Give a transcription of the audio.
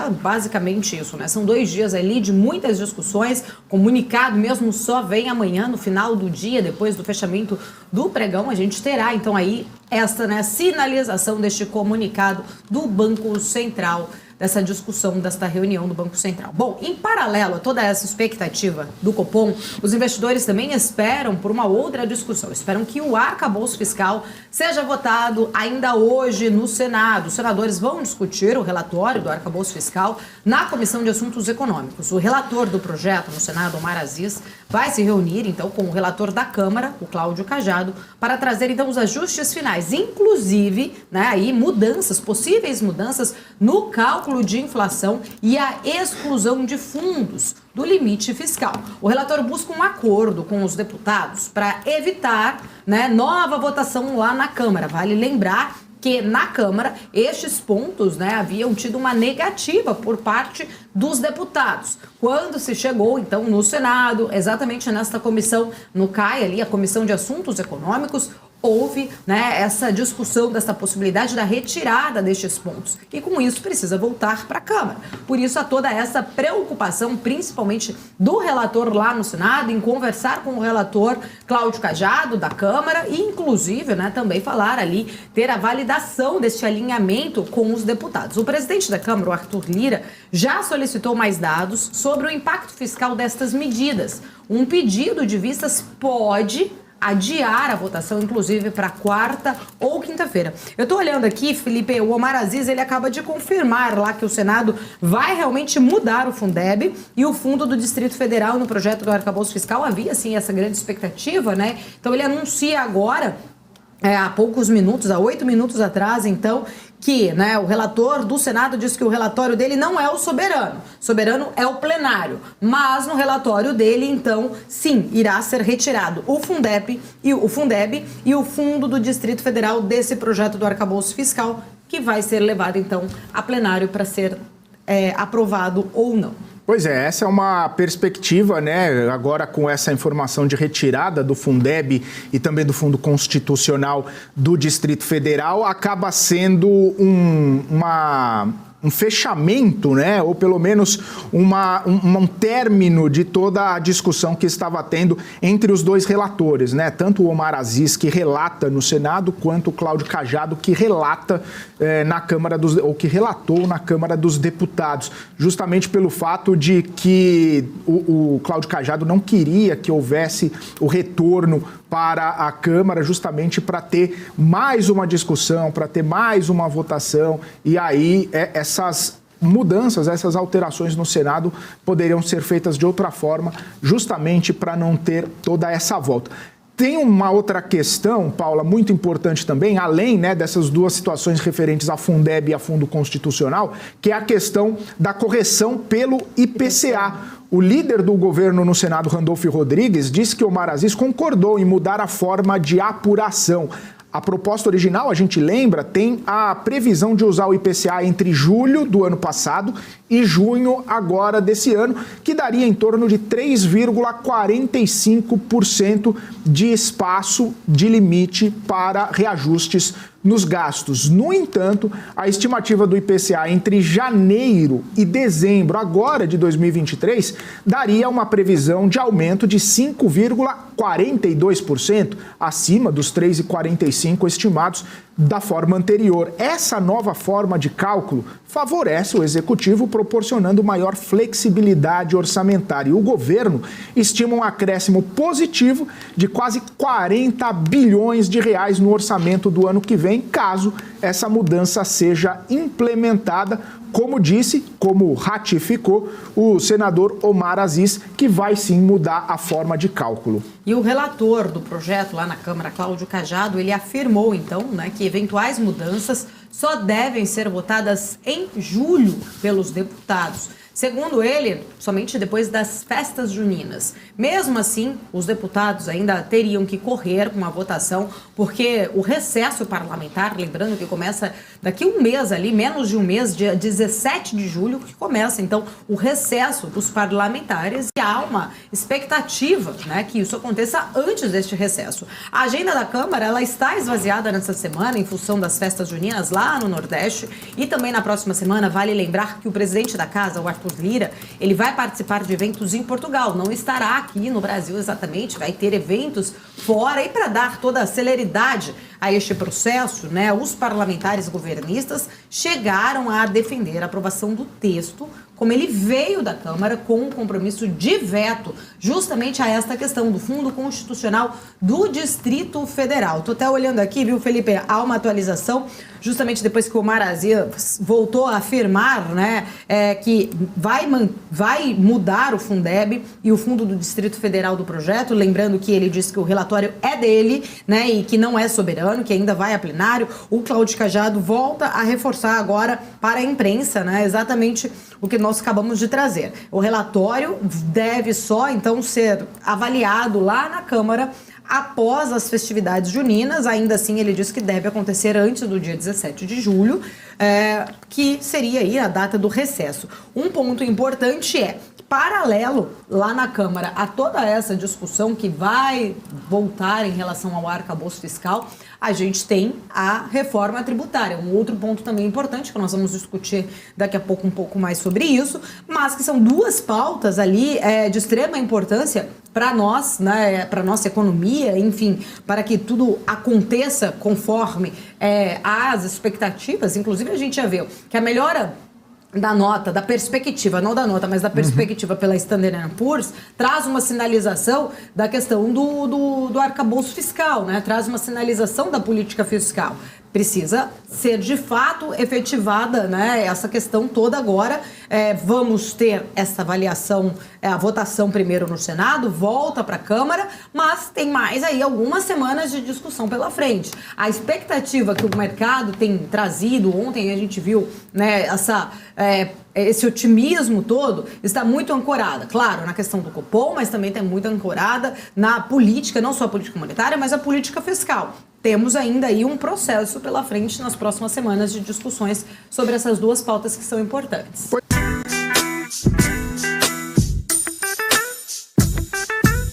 é basicamente isso, né? São 2 dias ali de muitas discussões, comunicado mesmo só vem amanhã, no final do dia, depois do fechamento do pregão, a gente terá então aí esta, né, sinalização deste comunicado do Banco Central, dessa discussão, desta reunião do Banco Central. Bom, em paralelo a toda essa expectativa do Copom, os investidores também esperam por uma outra discussão. Esperam que o arcabouço fiscal seja votado ainda hoje no Senado. Os senadores vão discutir o relatório do arcabouço fiscal na Comissão de Assuntos Econômicos. O relator do projeto no Senado, Omar Aziz, vai se reunir, então, com o relator da Câmara, o Cláudio Cajado, para trazer, então, os ajustes finais, inclusive, né, aí, possíveis mudanças no cálculo de inflação e a exclusão de fundos do limite fiscal. O relator busca um acordo com os deputados para evitar, né, nova votação lá na Câmara. Vale lembrar que na Câmara estes pontos, né, haviam tido uma negativa por parte dos deputados. Quando se chegou, então, no Senado, exatamente nesta comissão, no CAI ali, a Comissão de Assuntos Econômicos, houve, né, essa discussão dessa possibilidade da retirada destes pontos. E com isso precisa voltar para a Câmara. Por isso há toda essa preocupação, principalmente do relator lá no Senado, em conversar com o relator Cláudio Cajado da Câmara e, inclusive, né, também falar ali, ter a validação deste alinhamento com os deputados. O presidente da Câmara, o Arthur Lira, já solicitou mais dados sobre o impacto fiscal destas medidas. Um pedido de vistas pode adiar a votação, inclusive, para quarta ou quinta-feira. Eu estou olhando aqui, Felipe, o Omar Aziz, ele acaba de confirmar lá que o Senado vai realmente mudar o Fundeb e o Fundo do Distrito Federal no projeto do arcabouço fiscal. Havia, sim, essa grande expectativa, né? Então, ele anuncia agora, há poucos minutos, há 8 minutos atrás, então, que, né, o relator do Senado disse que o relatório dele não é o soberano. Soberano é o plenário. Mas no relatório dele, então, sim, irá ser retirado o Fundeb e o Fundo do Distrito Federal desse projeto do arcabouço fiscal, que vai ser levado, então, a plenário para ser aprovado ou não. Pois é, essa é uma perspectiva, né? Agora com essa informação de retirada do Fundeb e também do Fundo Constitucional do Distrito Federal, acaba sendo um fechamento, né? Ou pelo menos um término de toda a discussão que estava tendo entre os dois relatores, né? Tanto o Omar Aziz, que relata no Senado, quanto o Cláudio Cajado, que relata que relatou na Câmara dos Deputados, justamente pelo fato de que o Cláudio Cajado não queria que houvesse o retorno para a Câmara, justamente para ter mais uma discussão, para ter mais uma votação, e aí essas mudanças, essas alterações no Senado poderiam ser feitas de outra forma, justamente para não ter toda essa volta. Tem uma outra questão, Paula, muito importante também, além, né, dessas duas situações referentes a Fundeb e a Fundo Constitucional, que é a questão da correção pelo IPCA. O líder do governo no Senado, Randolfo Rodrigues, disse que Omar Aziz concordou em mudar a forma de apuração. A proposta original, a gente lembra, tem a previsão de usar o IPCA entre julho do ano passado e junho agora desse ano, que daria em torno de 3,45% de espaço de limite para reajustes nos gastos. No entanto, a estimativa do IPCA entre janeiro e dezembro agora de 2023 daria uma previsão de aumento de 5,42%, acima dos 3,45% estimados da forma anterior. Essa nova forma de cálculo favorece o executivo, proporcionando maior flexibilidade orçamentária. E o governo estima um acréscimo positivo de quase 40 bilhões de reais no orçamento do ano que vem, caso essa mudança seja implementada, como disse, como ratificou o senador Omar Aziz, que vai sim mudar a forma de cálculo. E o relator do projeto lá na Câmara, Cláudio Cajado, ele afirmou então, né, que eventuais mudanças só devem ser votadas em julho pelos deputados. Segundo ele, somente depois das festas juninas. Mesmo assim, os deputados ainda teriam que correr com a votação, porque o recesso parlamentar, lembrando que começa daqui um mês ali, menos de um mês, dia 17 de julho, que começa então o recesso dos parlamentares, e há uma expectativa, né, que isso aconteça antes deste recesso. A agenda da Câmara, ela está esvaziada nessa semana em função das festas juninas lá no Nordeste, e também na próxima semana vale lembrar que o presidente da casa, o Arthur Lira, ele vai participar de eventos em Portugal, não estará aqui no Brasil exatamente, vai ter eventos fora, e para dar toda a celeridade a este processo, né, os parlamentares governistas chegaram a defender a aprovação do texto, como ele veio da Câmara com um compromisso de veto justamente a esta questão do Fundo Constitucional do Distrito Federal. Estou até olhando aqui, viu, Felipe, há uma atualização justamente depois que o Omar Aziz voltou a afirmar, né, que vai mudar o Fundeb e o Fundo do Distrito Federal do projeto, lembrando que ele disse que o relatório é dele, né, e que não é soberano, que ainda vai a plenário. O Cláudio Cajado volta a reforçar agora para a imprensa, né, exatamente o que nós acabamos de trazer. O relatório deve só, então, ser avaliado lá na Câmara após as festividades juninas. Ainda assim, ele diz que deve acontecer antes do dia 17 de julho, que seria aí a data do recesso. Um ponto importante é, paralelo lá na Câmara a toda essa discussão que vai voltar em relação ao arcabouço fiscal, a gente tem a reforma tributária. Um outro ponto também importante, que nós vamos discutir daqui a pouco um pouco mais sobre isso, mas que são duas pautas ali de extrema importância para nós, né, para nossa economia, enfim, para que tudo aconteça conforme as expectativas. Inclusive, a gente já viu que a melhora da nota, da perspectiva, não da nota, mas da perspectiva pela Standard & Poor's, traz uma sinalização da questão do arcabouço fiscal, né? Traz uma sinalização da política fiscal. Precisa ser, de fato, efetivada, né, essa questão toda agora. Vamos ter essa avaliação, a votação primeiro no Senado, volta para a Câmara, mas tem mais aí algumas semanas de discussão pela frente. A expectativa que o mercado tem trazido, ontem a gente viu, né, esse otimismo todo está muito ancorada, claro, na questão do Copom, mas também está muito ancorada na política, não só a política monetária, mas a política fiscal. Temos ainda aí um processo pela frente nas próximas semanas de discussões sobre essas duas pautas que são importantes.